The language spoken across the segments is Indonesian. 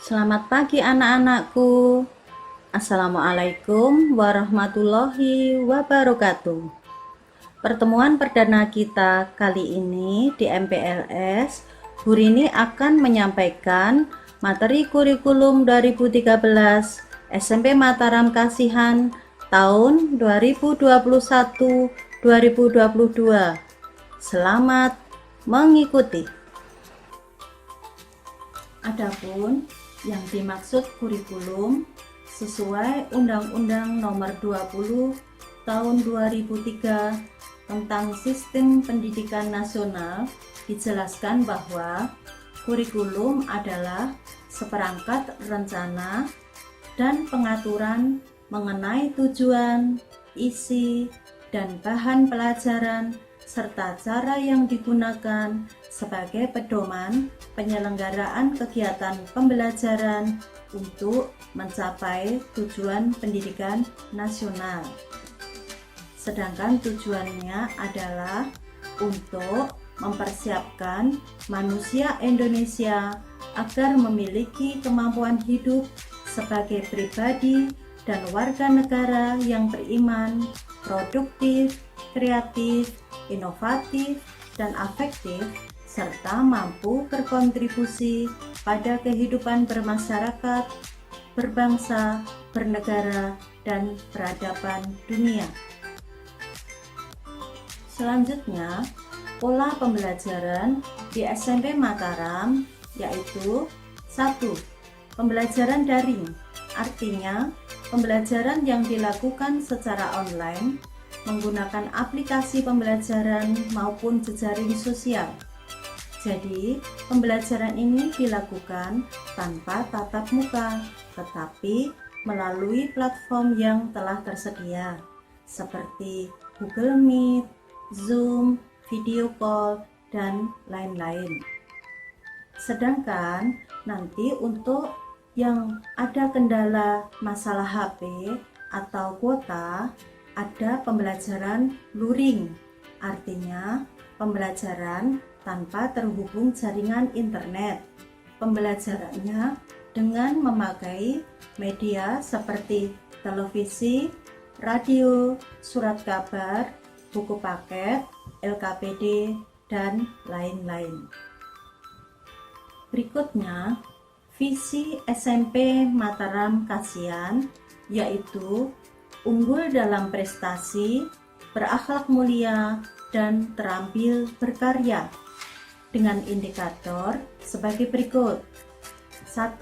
Selamat pagi anak-anakku. Assalamualaikum warahmatullahi wabarakatuh. Pertemuan perdana kita kali ini di MPLS, Bu Rini akan menyampaikan materi kurikulum 2013 SMP Mataram Kasihan tahun 2021-2022. Selamat mengikuti. Adapun yang dimaksud kurikulum sesuai Undang-Undang Nomor 20 Tahun 2003 tentang Sistem Pendidikan Nasional dijelaskan bahwa kurikulum adalah seperangkat rencana dan pengaturan mengenai tujuan, isi, dan bahan pelajaran serta cara yang digunakan sebagai pedoman penyelenggaraan kegiatan pembelajaran untuk mencapai tujuan pendidikan nasional. Sedangkan tujuannya adalah untuk mempersiapkan manusia Indonesia agar memiliki kemampuan hidup sebagai pribadi dan warga negara yang beriman, produktif, kreatif, inovatif, dan afektif, serta mampu berkontribusi pada kehidupan bermasyarakat, berbangsa, bernegara, dan peradaban dunia. Selanjutnya, pola pembelajaran di SMP Mataram yaitu 1. Pembelajaran daring, artinya pembelajaran yang dilakukan secara online menggunakan aplikasi pembelajaran maupun jejaring sosial. Jadi, pembelajaran ini dilakukan tanpa tatap muka, tetapi melalui platform yang telah tersedia, seperti Google Meet, Zoom, video call, dan lain-lain. Sedangkan nanti untuk yang ada kendala masalah HP atau kuota, ada pembelajaran luring, artinya pembelajaran tanpa terhubung jaringan internet. Pembelajarannya dengan memakai media seperti televisi, radio, surat kabar, buku paket, LKPD, dan lain-lain. Berikutnya, visi SMP Mataram Kasihan yaitu unggul dalam prestasi, berakhlak mulia, dan terampil berkarya dengan indikator sebagai berikut. 1.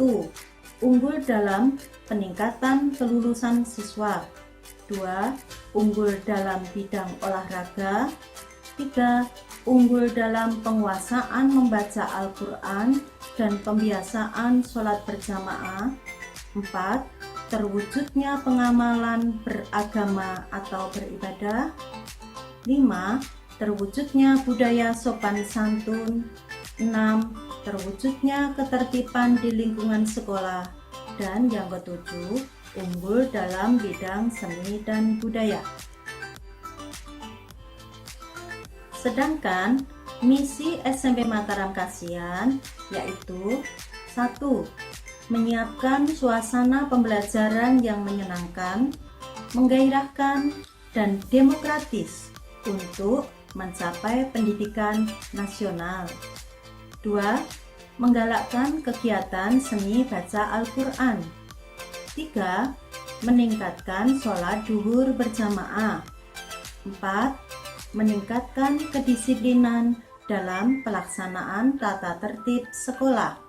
Unggul dalam peningkatan kelulusan siswa. 2. Unggul dalam bidang olahraga. 3. Unggul dalam penguasaan membaca Al-Quran dan pembiasaan sholat berjamaah. 4. Terwujudnya pengamalan beragama atau beribadah. 5. Terwujudnya budaya sopan santun. 6. Terwujudnya ketertiban di lingkungan sekolah. Dan yang ketujuh, unggul dalam bidang seni dan budaya. Sedangkan misi SMP Mataram Kasihan yaitu 1. Menyiapkan suasana pembelajaran yang menyenangkan, menggairahkan, dan demokratis untuk mencapai pendidikan nasional. 2. Menggalakkan kegiatan seni baca Al-Quran. 3. Meningkatkan sholat duhur berjamaah. 4. Meningkatkan kedisiplinan dalam pelaksanaan tata tertib sekolah.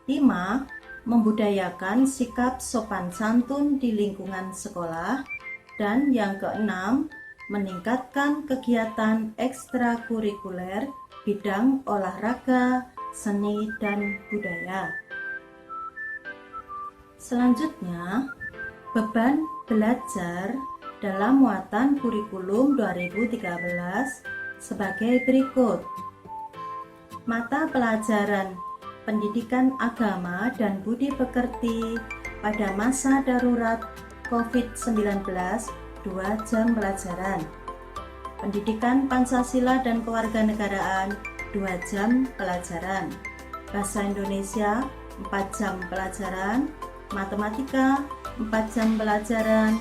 5. Membudayakan sikap sopan santun di lingkungan sekolah. Dan yang keenam, meningkatkan kegiatan ekstrakurikuler bidang olahraga, seni, dan budaya. Selanjutnya, beban belajar dalam muatan kurikulum 2013 sebagai berikut. Mata pelajaran pendidikan agama dan budi pekerti pada masa darurat COVID-19 2 jam pelajaran. Pendidikan Pancasila dan Kewarganegaraan 2 jam pelajaran. Bahasa Indonesia 4 jam pelajaran, matematika 4 jam pelajaran,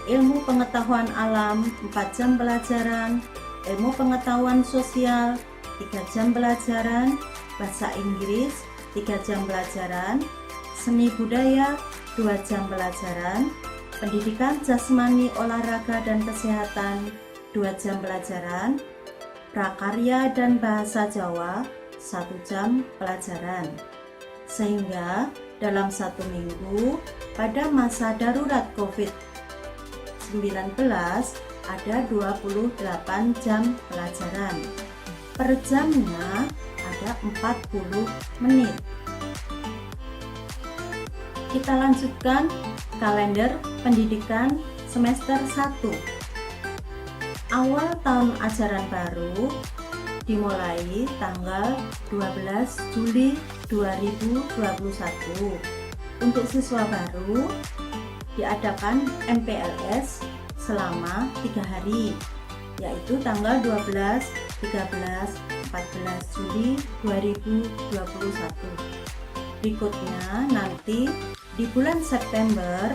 ilmu pengetahuan alam 4 jam pelajaran, ilmu pengetahuan sosial 3 jam pelajaran, bahasa Inggris 3 jam pelajaran, seni budaya 2 jam pelajaran, pendidikan jasmani, olahraga dan kesehatan 2 jam pelajaran, prakarya dan bahasa Jawa 1 jam pelajaran. Sehingga dalam 1 minggu pada masa darurat COVID-19 ada 28 jam pelajaran. Per jamnya ada 40 menit. Kita lanjutkan kalender pendidikan semester 1. Awal tahun ajaran baru dimulai tanggal 12 Juli 2021. Untuk siswa baru diadakan MPLS selama 3 hari, yaitu tanggal 12, 13, 14 Juli 2021. Berikutnya nanti di bulan September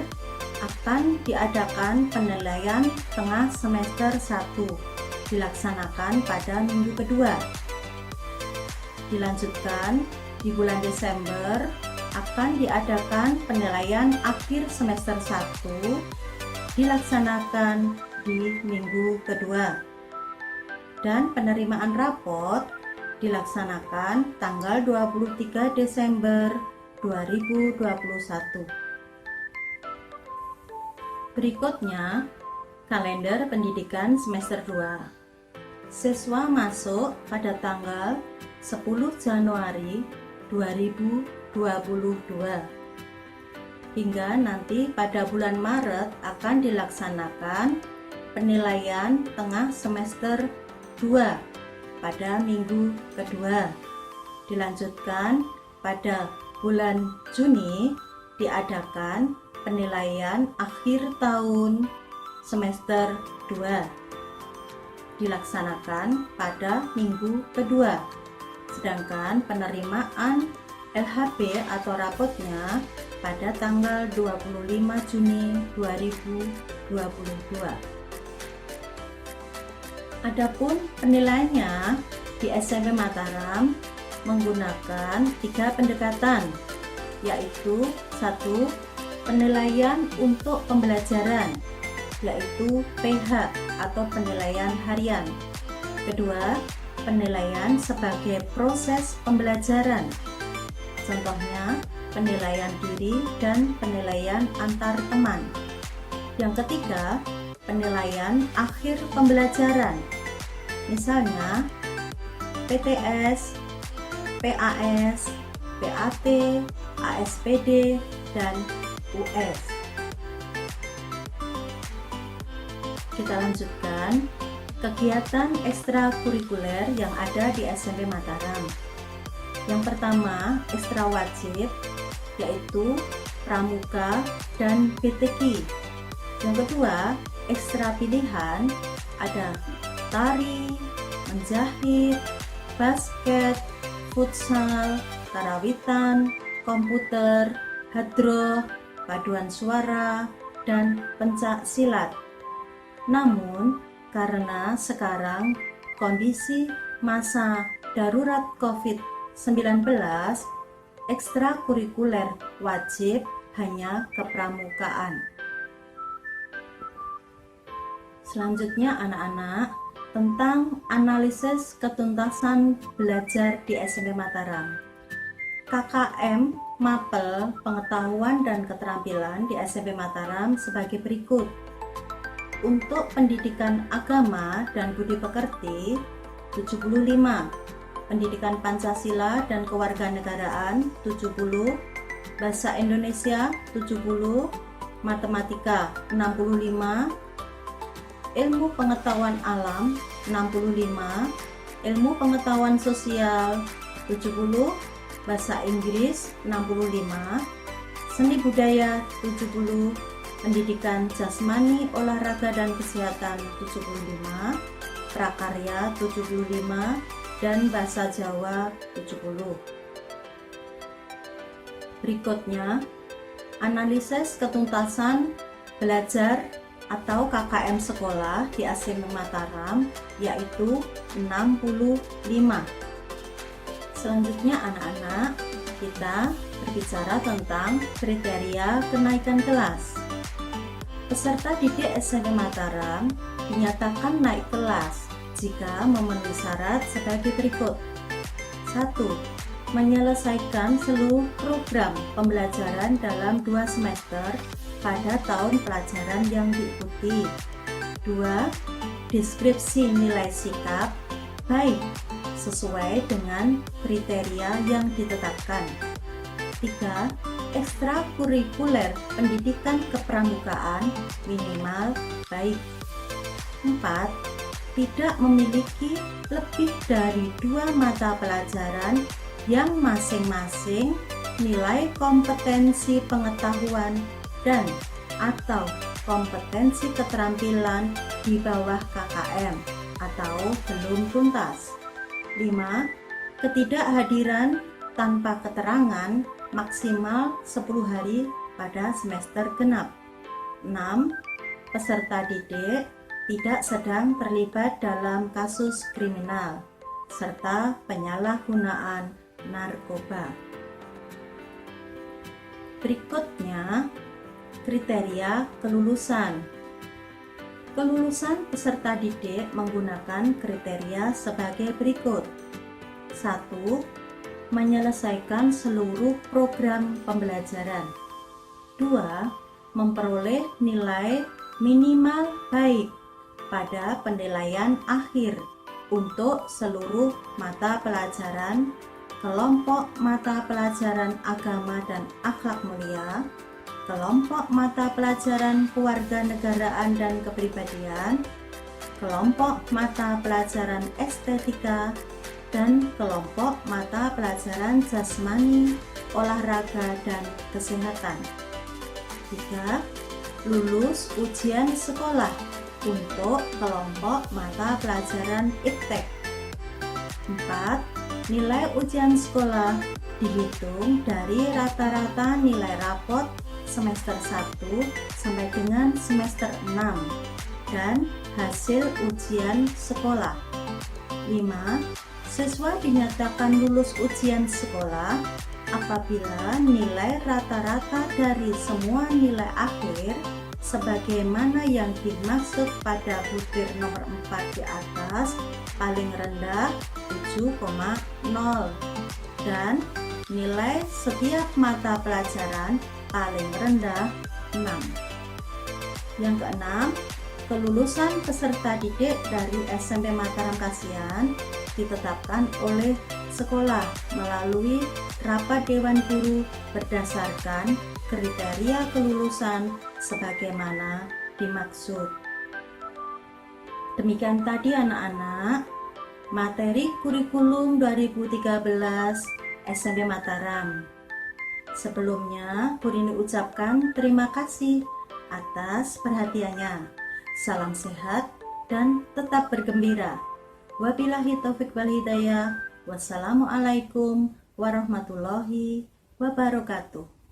akan diadakan penilaian tengah semester 1, dilaksanakan pada minggu kedua. Dilanjutkan di bulan Desember akan diadakan penilaian akhir semester 1, dilaksanakan di minggu kedua. Dan penerimaan rapot dilaksanakan tanggal 23 Desember 2021. Berikutnya, kalender pendidikan semester 2. Siswa masuk pada tanggal 10 Januari 2022. Hingga nanti pada bulan Maret akan dilaksanakan penilaian tengah semester 2 pada minggu kedua. Dilanjutkan pada bulan Juni diadakan penilaian akhir tahun semester 2, dilaksanakan pada minggu kedua. Sedangkan penerimaan LHP atau rapotnya pada tanggal 25 Juni 2022. Adapun penilaiannya di SMP Mataram menggunakan 3 pendekatan, yaitu 1. Penilaian untuk pembelajaran, yaitu PH atau penilaian harian. Kedua, penilaian sebagai proses pembelajaran, contohnya penilaian diri dan penilaian antar teman. Yang ketiga, penilaian akhir pembelajaran, misalnya PTS, PAS, PAT, ASPD, dan US. Kita lanjutkan kegiatan ekstrakurikuler yang ada di SMP Mataram. Yang pertama, ekstra wajib, yaitu pramuka dan BTQ. Yang kedua, ekstra pilihan, ada tari, menjahit, basket, futsal, karawitan, komputer, hadroh, paduan suara, dan pencak silat. Namun, karena sekarang kondisi masa darurat COVID-19, ekstrakurikuler wajib hanya kepramukaan. Selanjutnya anak-anak, tentang analisis ketuntasan belajar di SMP Mataram. KKM Mapel Pengetahuan dan Keterampilan di SMP Mataram sebagai berikut. Untuk pendidikan agama dan budi pekerti 75, pendidikan Pancasila dan kewarganegaraan 70, bahasa Indonesia 70, matematika 65, ilmu pengetahuan alam 65, ilmu pengetahuan sosial 70, bahasa Inggris 65, seni budaya 70, pendidikan jasmani, olahraga dan kesehatan 75, prakarya 75, dan bahasa Jawa 70. Berikutnya, analisis ketuntasan belajar atau KKM sekolah di SMP Mataram yaitu 65. Selanjutnya anak-anak, kita berbicara tentang kriteria kenaikan kelas. Peserta didik SMP Mataram dinyatakan naik kelas jika memenuhi syarat sebagai berikut. 1. Menyelesaikan seluruh program pembelajaran dalam 2 semester pada tahun pelajaran yang diikuti. 2. Deskripsi nilai sikap baik sesuai dengan kriteria yang ditetapkan. 3. Ekstrakurikuler pendidikan kepramukaan minimal baik. 4. Tidak memiliki lebih dari 2 mata pelajaran yang masing-masing nilai kompetensi pengetahuan dan atau kompetensi keterampilan di bawah KKM atau belum tuntas. 5. Ketidakhadiran tanpa keterangan maksimal 10 hari pada semester genap. 6. Peserta didik tidak sedang terlibat dalam kasus kriminal serta penyalahgunaan narkoba. Berikutnya, kriteria kelulusan. Kelulusan peserta didik menggunakan kriteria sebagai berikut. 1. Menyelesaikan seluruh program pembelajaran. 2. Memperoleh nilai minimal baik pada penilaian akhir untuk seluruh mata pelajaran, kelompok mata pelajaran agama dan akhlak mulia, kelompok mata pelajaran kewarganegaraan dan kepribadian, kelompok mata pelajaran estetika, dan kelompok mata pelajaran jasmani, olahraga, dan kesehatan. 3. Lulus ujian sekolah untuk kelompok mata pelajaran IPTEK. 4. Nilai ujian sekolah dihitung dari rata-rata nilai rapot semester 1 sampai dengan semester 6 dan hasil ujian sekolah. 5. Siswa dinyatakan lulus ujian sekolah apabila nilai rata-rata dari semua nilai akhir sebagaimana yang dimaksud pada butir nomor 4 di atas paling rendah 7,0 dan nilai setiap mata pelajaran paling rendah 6. Yang keenam, kelulusan peserta didik dari SMP Mataram Kasihan ditetapkan oleh sekolah melalui rapat dewan guru berdasarkan kriteria kelulusan sebagaimana dimaksud. Demikian tadi anak-anak materi kurikulum 2013 SMP Mataram. Sebelumnya, Bu Rini ucapkan terima kasih atas perhatiannya. Salam sehat dan tetap bergembira. Wabillahi taufik wal hidayah. Wassalamualaikum warahmatullahi wabarakatuh.